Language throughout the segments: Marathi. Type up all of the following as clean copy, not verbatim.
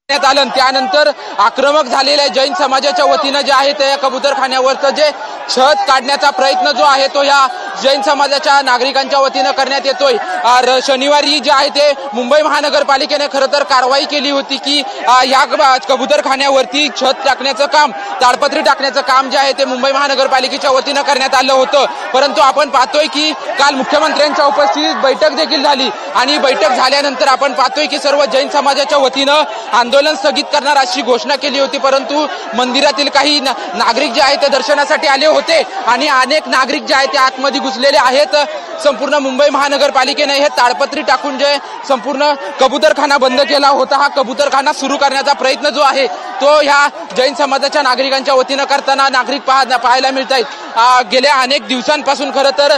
आलं त्यानंतर आक्रमक झालेल्या जैन समाजाच्या वतीनं जे आहे ते कबूतरखान्यावरचं जे छत काढण्याचा प्रयत्न जो आहे तो या जैन समाजाच्या नागरिकांच्या वतीनं करण्यात येतोय। शनिवारी जे आहे ते मुंबई महानगरपालिकेने खरं तर कारवाई केली होती की या कबूतरखान्यावरती छत टाकण्याचं काम, ताडपत्री टाकण्याचं काम जे आहे ते मुंबई महानगरपालिकेच्या वतीनं करण्यात आलं होतं। परंतु आपण पाहतोय की काल मुख्यमंत्र्यांच्या उपस्थितीत बैठक देखील झाली आणि बैठक झाल्यानंतर आपण पाहतोय की सर्व जैन समाजाच्या वतीनं आंदोलन स्थगित करणार अशी घोषणा केली होती। परंतु मंदिरातील काही नागरिक जे आहेत ते दर्शनासाठी आले होते आणि अनेक नागरिक जे आहेत ते आतमध्ये घुसलेले आहेत। संपूर्ण मुंबई महानगरपालिकेने हे ताडपत्री टाकून जे संपूर्ण कबूतरखाना बंद केला होता, हा कबूतरखाना सुरू करण्याचा प्रयत्न जो आहे तो ह्या जैन समाजाच्या नागरिकांच्या वतीनं करताना नागरिक पाहायला मिळत आहेत। गेल्या अनेक दिवसांपासून खरं तर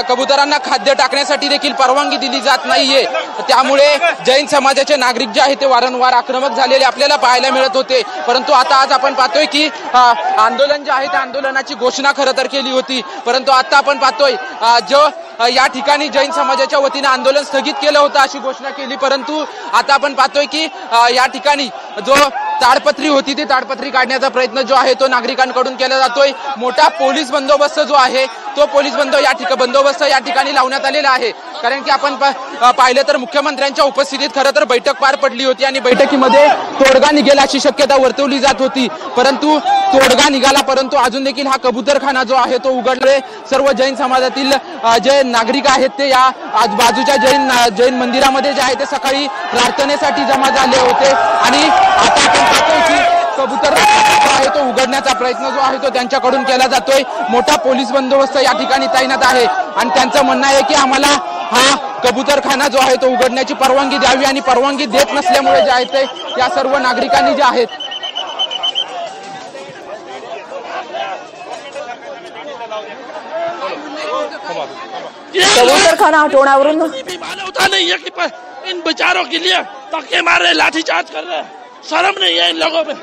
कबुतरांना खाद्य टाकण्यासाठी देखील परवानगी दिली जात नाहीये। त्यामुळे जैन समाजाचे नागरिक जे आहेत ते वारंवार आक्रमक झालेले आपल्याला पाहायला मिळत होते। परंतु आता आज आपण पाहतोय की आंदोलन जे आहे त्या आंदोलनाची घोषणा खरं तर केली होती। परंतु आता आपण पाहतोय जो या ठिकाणी जैन समाजाच्या वतीनं आंदोलन स्थगित केलं होतं अशी घोषणा केली। परंतु आता आपण पाहतोय की या ठिकाणी जो ताडपत्री होती ती ताडपत्री काढण्याचा प्रयत्न जो आहे तो नागरिकांकडून केला जातोय। मोठा पोलीस बंदोबस्त जो आहे तो पोलीस बंदोबस्त या ठिकाणी लावण्यात आलेला आहे। कारण की आपण पाहिलं तर मुख्यमंत्र्यांच्या उपस्थितीत खरं तर बैठक पार पडली होती आणि बैठकीमध्ये तोडगा निघेल अशी शक्यता वर्तवली जात होती। परंतु तोडगा निघाला, परंतु अजून देखील हा कबूतरखाना जो आहे तो उघडले। सर्व जैन समाजातील जे नागरिक आहेत ते या आजूबाजूच्या जैन मंदिरामध्ये जे आहे ते सकाळी प्रार्थनेसाठी जमा झाले होते आणि आता आपण पाहतोय की कबूतर जो आहे तो उघडण्याचा प्रयत्न जो आहे तो त्यांच्याकडून केला जातोय। मोठा पोलीस बंदोबस्त या ठिकाणी तैनात आहे आणि त्यांचं म्हणणं आहे की आम्हाला हा कबूतरखाना जो आहे तो उघडण्याची परवानगी द्यावी आणि परवानगी देत नसल्यामुळे जे आहे ते या सर्व नागरिकांनी जे आहेत कबूतरखाना हटवण्यावरून मानवता नहीं है कि इन बेचारों के लिए धक्के मार रहे, लाठीचार्ज कर रहे, शर्म नहीं है इन लोगों पे।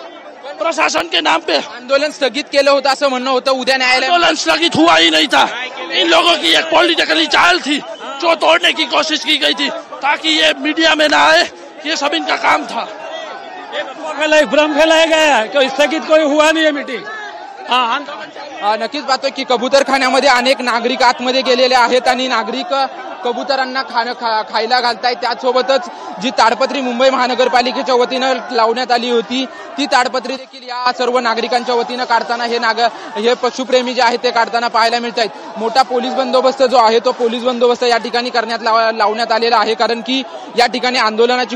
प्रशासन के नाम पे आंदोलन स्थगित केलं होतं असं म्हणणं होतं। उद्या न्यायालय आंदोलन स्थगित हुआ ही नहीं था। इन लोगों की एक पॉलिटिकली चाल थी जो तोड़ने की कोशिश की गई थी ताकि ये मीडिया में ना आए। ये सब इनका काम था। भ्रम फैलाया गया है कि स्थगित कोई हुआ नहीं है मीटिंग। नक्कीच पाहतोय की कबूतरखान्यामध्ये अनेक नागरिक आतमध्ये गेलेले आहेत आणि नागरिक कबुतरांना खायला घालतायत। त्यासोबतच जी ताडपत्री मुंबई महानगरपालिकेच्या वतीनं लावण्यात आली होती ती ताडपत्री देखील या सर्व नागरिकांच्या वतीनं काढताना हे पशुप्रेमी जे आहेत ते काढताना पाहायला मिळत आहेत। मोठा पोलीस बंदोबस्त जो आहे तो पोलीस बंदोबस्त या ठिकाणी करण्यात लावण्यात आलेला आहे। कारण की या ठिकाणी आंदोलनाची